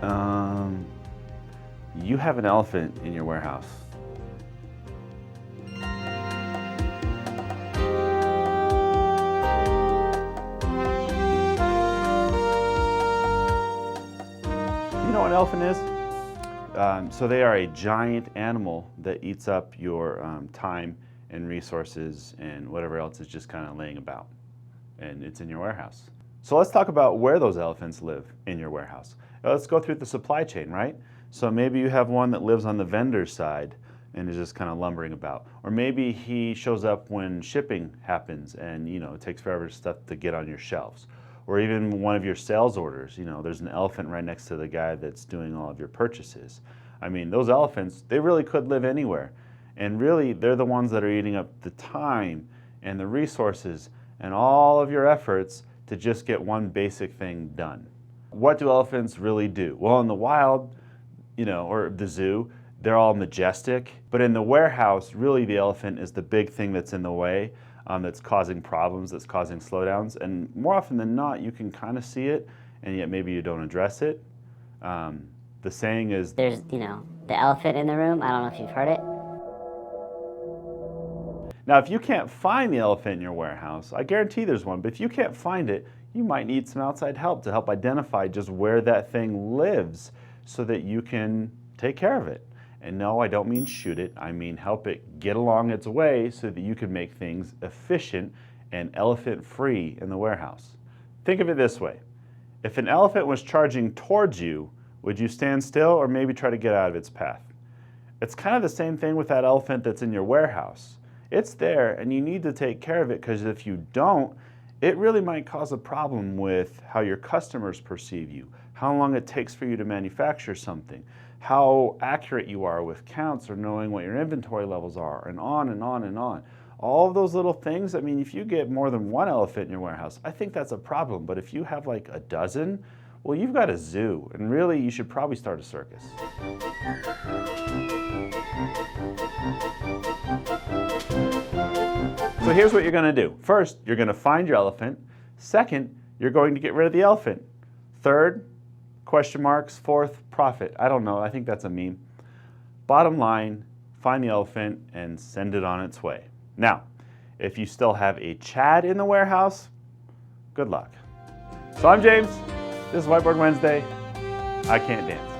Um, you have an elephant in your warehouse. You know what an elephant is? So they are a giant animal that eats up your time and resources and whatever else is just kind of laying about. And it's in your warehouse. So let's talk about where those elephants live in your warehouse. Let's go through the supply chain, right? So maybe you have one that lives on the vendor's side and is just kind of lumbering about. Or maybe he shows up when shipping happens and it takes forever stuff to get on your shelves. Or even one of your sales orders, there's an elephant right next to the guy that's doing all of your purchases. I mean, those elephants, they really could live anywhere. And really, they're the ones that are eating up the time and the resources and all of your efforts to just get one basic thing done. What do elephants really do? Well, in the wild, or the zoo, they're all majestic. But in the warehouse, really the elephant is the big thing that's in the way. That's causing problems, that's causing slowdowns. And more often than not, you can kind of see it, and yet maybe you don't address it. The saying is, there's, the elephant in the room. I don't know if you've heard it. Now, if you can't find the elephant in your warehouse, I guarantee there's one, but if you can't find it, you might need some outside help to help identify just where that thing lives so that you can take care of it. And no, I don't mean shoot it. I mean help it get along its way so that you can make things efficient and elephant-free in the warehouse. Think of it this way. If an elephant was charging towards you, would you stand still or maybe try to get out of its path? It's kind of the same thing with that elephant that's in your warehouse. It's there and you need to take care of it, because if you don't, it really might cause a problem with how your customers perceive you, how long it takes for you to manufacture something, how accurate you are with counts or knowing what your inventory levels are, and on and on and on. All of those little things, I mean, if you get more than one elephant in your warehouse, I think that's a problem. But if you have like a dozen, well, you've got a zoo, and really you should probably start a circus. So here's what you're going to do. First, you're going to find your elephant. Second, you're going to get rid of the elephant. Third, question marks. Fourth, profit. I don't know. I think that's a meme. Bottom line, find the elephant and send it on its way. Now, if you still have a Chad in the warehouse, good luck. So I'm James. This is Whiteboard Wednesday. I can't dance.